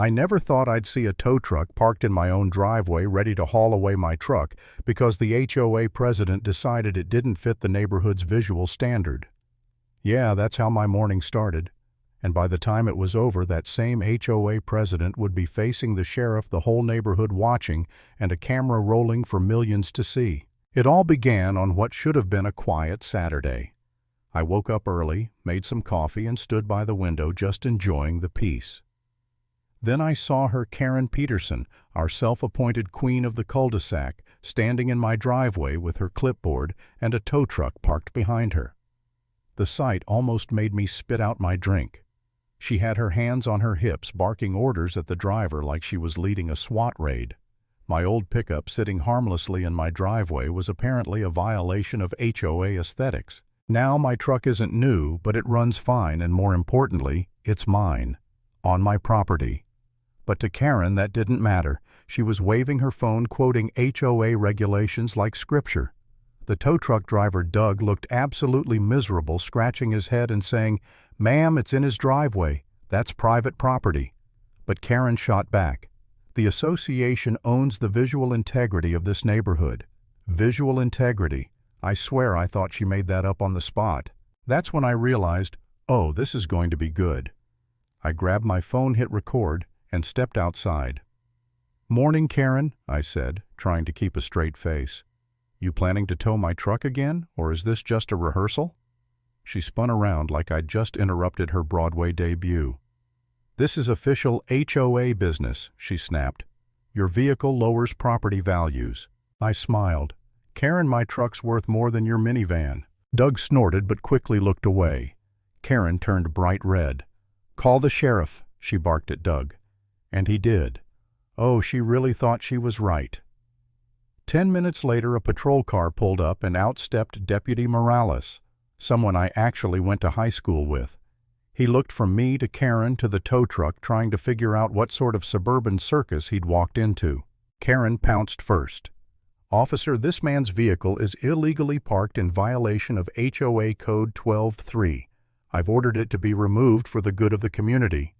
I never thought I'd see a tow truck parked in my own driveway ready to haul away my truck because the HOA president decided it didn't fit the neighborhood's visual standard. Yeah, that's how my morning started. And by the time it was over, that same HOA president would be facing the sheriff, the whole neighborhood watching, and a camera rolling for millions to see. It all began on what should have been a quiet Saturday. I woke up early, made some coffee, and stood by the window just enjoying the peace. Then I saw her, Karen Peterson, our self-appointed queen of the cul-de-sac, standing in my driveway with her clipboard and a tow truck parked behind her. The sight almost made me spit out my drink. She had her hands on her hips, barking orders at the driver like she was leading a SWAT raid. My old pickup sitting harmlessly in my driveway was apparently a violation of HOA aesthetics. Now my truck isn't new, but it runs fine, and more importantly, it's mine, on my property. But to Karen, that didn't matter. She was waving her phone, quoting HOA regulations like scripture. The tow truck driver, Doug, looked absolutely miserable, scratching his head and saying, "Ma'am, it's in his driveway. That's private property." But Karen shot back. The association owns the visual integrity of this neighborhood. Visual integrity. I swear I thought she made that up on the spot. That's when I realized, oh, this is going to be good. I grabbed my phone, hit record, and stepped outside. "Morning, Karen," I said, trying to keep a straight face. "You planning to tow my truck again, or is this just a rehearsal?" She spun around like I'd just interrupted her Broadway debut. "This is official HOA business," she snapped. "Your vehicle lowers property values." I smiled. "Karen, my truck's worth more than your minivan." Doug snorted but quickly looked away. Karen turned bright red. "Call the sheriff," she barked at Doug. And he did. Oh, she really thought she was right. 10 minutes later, a patrol car pulled up and out stepped Deputy Morales, someone I actually went to high school with. He looked from me to Karen to the tow truck, trying to figure out what sort of suburban circus he'd walked into. Karen pounced first. "Officer, this man's vehicle is illegally parked in violation of HOA Code 12-3. I've ordered it to be removed for the good of the community."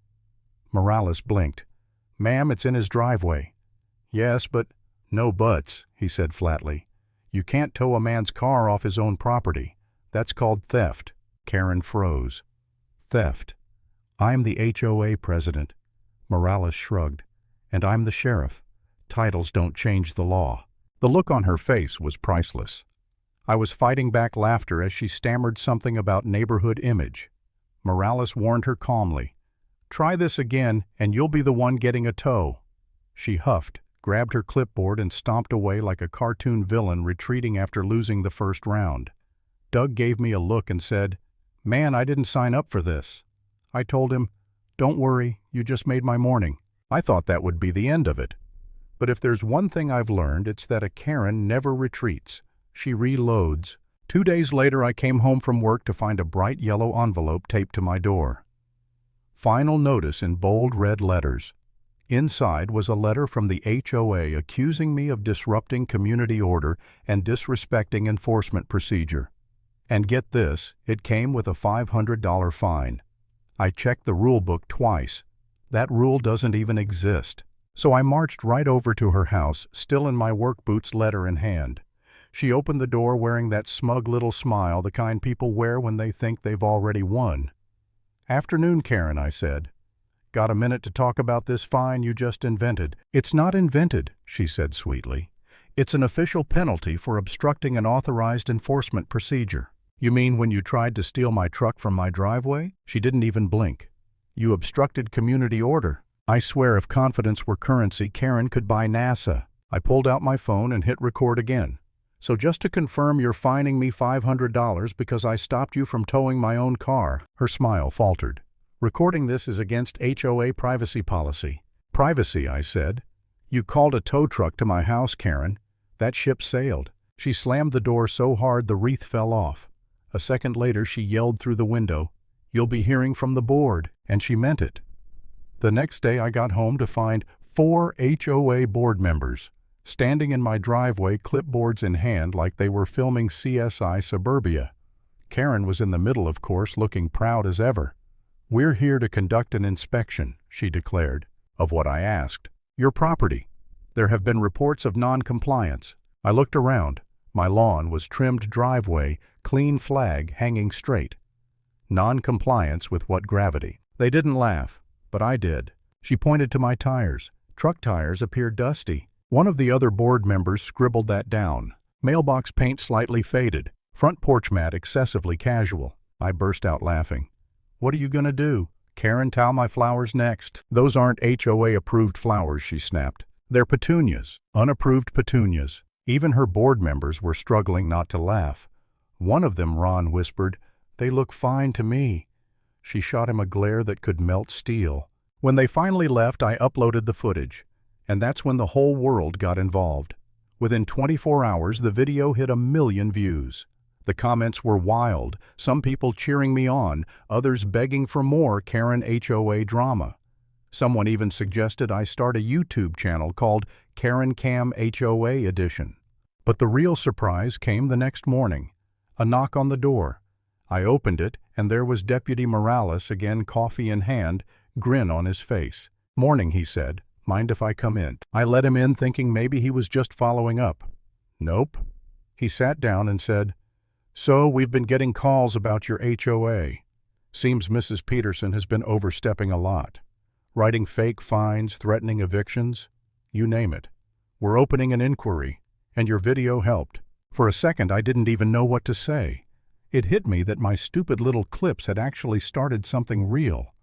Morales blinked. "Ma'am, it's in his driveway." "Yes, but—" "No buts," he said flatly. "You can't tow a man's car off his own property. That's called theft." Karen froze. "Theft. I'm the HOA president." Morales shrugged. "And I'm the sheriff. Titles don't change the law." The look on her face was priceless. I was fighting back laughter as she stammered something about neighborhood image. Morales warned her calmly, "Try this again, and you'll be the one getting a tow." She huffed, grabbed her clipboard, and stomped away like a cartoon villain retreating after losing the first round. Doug gave me a look and said, "Man, I didn't sign up for this." I told him, "Don't worry, you just made my morning." I thought that would be the end of it. But if there's one thing I've learned, it's that a Karen never retreats. She reloads. 2 days later, I came home from work to find a bright yellow envelope taped to my door. Final notice in bold red letters. Inside was a letter from the HOA accusing me of disrupting community order and disrespecting enforcement procedure. And get this, it came with a $500 fine. I checked the rule book twice. That rule doesn't even exist. So I marched right over to her house, still in my work boots, letter in hand. She opened the door wearing that smug little smile, the kind people wear when they think they've already won. "Afternoon, Karen," I said. "Got a minute to talk about this fine you just invented?" "It's not invented," she said sweetly. "It's an official penalty for obstructing an authorized enforcement procedure." "You mean when you tried to steal my truck from my driveway?" She didn't even blink. "You obstructed community order." I swear if confidence were currency, Karen could buy NASA. I pulled out my phone and hit record again. "So just to confirm, you're fining me $500 because I stopped you from towing my own car." Her smile faltered. "Recording this is against HOA privacy policy." "Privacy," I said. "You called a tow truck to my house, Karen. That ship sailed." She slammed the door so hard the wreath fell off. A second later she yelled through the window, "You'll be hearing from the board," and she meant it. The next day I got home to find 4 HOA board members standing in my driveway, clipboards in hand like they were filming CSI Suburbia. Karen was in the middle, of course, looking proud as ever. "We're here to conduct an inspection," she declared. Of what I asked. Your property. There have been reports of non-compliance. I looked around. My lawn was trimmed driveway, clean flag hanging straight. Non-compliance with what gravity? They didn't laugh, but I did. She pointed to my tires. Truck tires appeared dusty. One of the other board members scribbled that down. Mailbox paint slightly faded. Front porch mat excessively casual. I burst out laughing. What are you gonna do? Karen, towel my flowers next. Those aren't HOA-approved flowers, she snapped. They're petunias. Unapproved petunias. Even her board members were struggling not to laugh. One of them, Ron whispered, "They look fine to me." She shot him a glare that could melt steel. When they finally left, I uploaded the footage. And that's when the whole world got involved. Within 24 hours, the video hit 1 million views. The comments were wild, some people cheering me on, others begging for more Karen HOA drama. Someone even suggested I start a YouTube channel called Karen Cam HOA Edition. But the real surprise came the next morning. A knock on the door. I opened it, and there was Deputy Morales again, coffee in hand, grin on his face. "Morning," he said. "Mind if I come in?" I let him in, thinking maybe he was just following up. Nope. He sat down and said, "So, we've been getting calls about your HOA. Seems Mrs. Peterson has been overstepping a lot. Writing fake fines, threatening evictions. You name it. We're opening an inquiry, and your video helped." For a second, I didn't even know what to say. It hit me that my stupid little clips had actually started something real.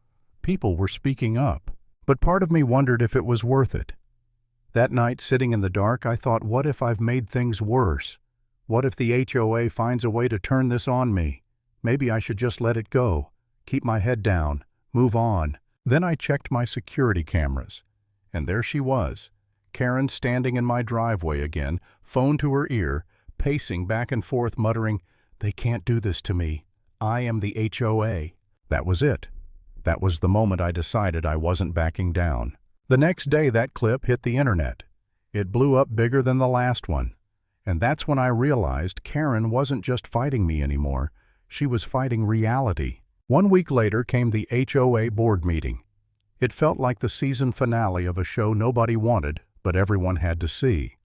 People were speaking up. But part of me wondered if it was worth it. That night, sitting in the dark, I thought, what if I've made things worse? What if the HOA finds a way to turn this on me? Maybe I should just let it go, keep my head down, move on. Then I checked my security cameras. And there she was, Karen standing in my driveway again, phone to her ear, pacing back and forth, muttering, "They can't do this to me. I am the HOA." That was it. That was the moment I decided I wasn't backing down. The next day, that clip hit the internet. It blew up bigger than the last one. And that's when I realized Karen wasn't just fighting me anymore. She was fighting reality. 1 week later came the HOA board meeting. It felt like the season finale of a show nobody wanted, but everyone had to see.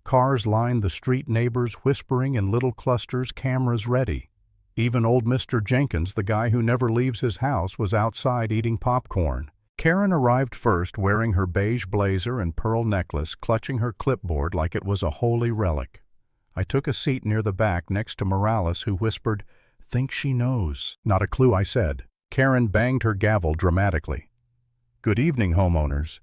Cars lined the street, neighbors whispering in little clusters, cameras ready. Even old Mr. Jenkins, the guy who never leaves his house, was outside eating popcorn. Karen arrived first, wearing her beige blazer and pearl necklace, clutching her clipboard like it was a holy relic. I took a seat near the back next to Morales, who whispered, "Think she knows." Not a clue, I said. Karen banged her gavel dramatically. "Good evening, homeowners.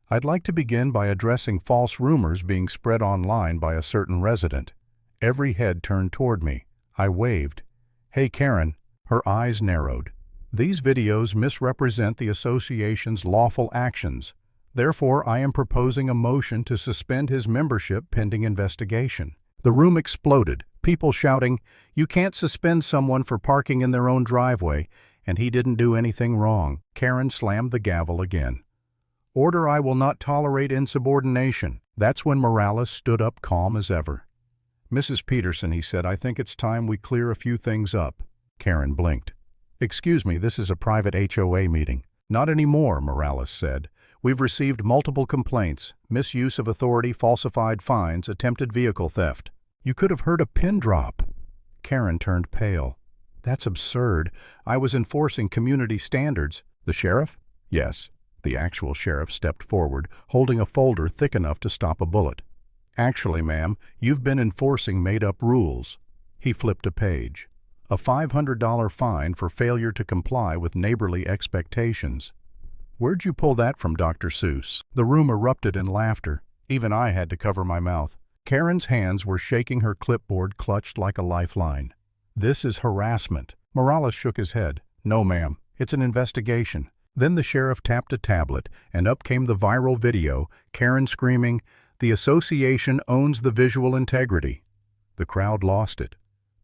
I'd like to begin by addressing false rumors being spread online by a certain resident." Every head turned toward me. I waved. "Hey, Karen." Her eyes narrowed. "These videos misrepresent the association's lawful actions. Therefore, I am proposing a motion to suspend his membership pending investigation." The room exploded, people shouting, "You can't suspend someone for parking in their own driveway, and he didn't do anything wrong." Karen slammed the gavel again. "Order, I will not tolerate insubordination." That's when Morales stood up, calm as ever. "Mrs. Peterson," he said, "I think it's time we clear a few things up." Karen blinked. "Excuse me, this is a private HOA meeting." "Not anymore," Morales said. "We've received multiple complaints, misuse of authority, falsified fines, attempted vehicle theft." You could have heard a pin drop. Karen turned pale. "That's absurd. I was enforcing community standards." "The sheriff?" "Yes." The actual sheriff stepped forward, holding a folder thick enough to stop a bullet. "Actually, ma'am, you've been enforcing made-up rules." He flipped a page. "A $500 fine for failure to comply with neighborly expectations." "Where'd you pull that from, Dr. Seuss?" The room erupted in laughter. Even I had to cover my mouth. Karen's hands were shaking, her clipboard clutched like a lifeline. "This is harassment." Morales shook his head. "No, ma'am. It's an investigation." Then the sheriff tapped a tablet, and up came the viral video, Karen screaming, "The association owns the visual integrity." The crowd lost it.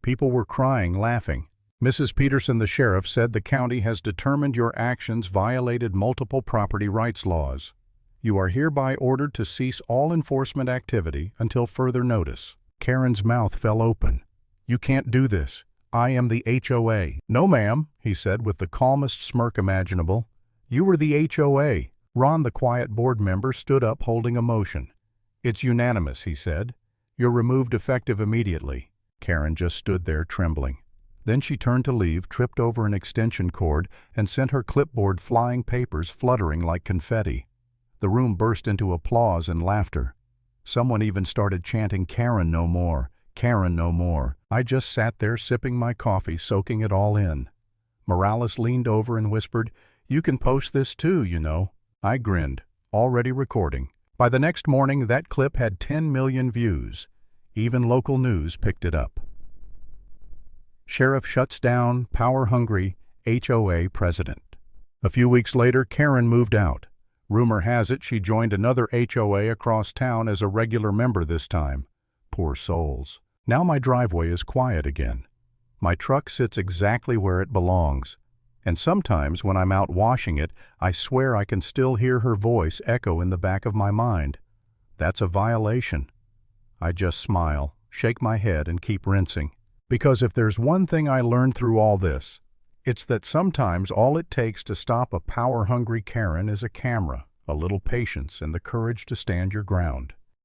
People were crying, laughing. "Mrs. Peterson," the sheriff said, "the county has determined your actions violated multiple property rights laws. You are hereby ordered to cease all enforcement activity until further notice." Karen's mouth fell open. "You can't do this. I am the HOA." "No, ma'am," he said with the calmest smirk imaginable. "You were the HOA. Ron, the quiet board member, stood up holding a motion. "It's unanimous," he said. "You're removed effective immediately." Karen just stood there trembling. Then she turned to leave, tripped over an extension cord, and sent her clipboard flying, papers fluttering like confetti. The room burst into applause and laughter. Someone even started chanting, "Karen no more, Karen no more." I just sat there sipping my coffee, soaking it all in. Morales leaned over and whispered, "You can post this too, you know." I grinned, already recording. By the next morning, that clip had 10 million views. Even local news picked it up. Sheriff shuts down, power-hungry HOA president. A few weeks later, Karen moved out. Rumor has it she joined another HOA across town as a regular member this time. Poor souls. Now my driveway is quiet again. My truck sits exactly where it belongs. And sometimes when I'm out washing it, I swear I can still hear her voice echo in the back of my mind. That's a violation. I just smile, shake my head, and keep rinsing. Because if there's one thing I learned through all this, it's that sometimes all it takes to stop a power-hungry Karen is a camera, a little patience, and the courage to stand your ground.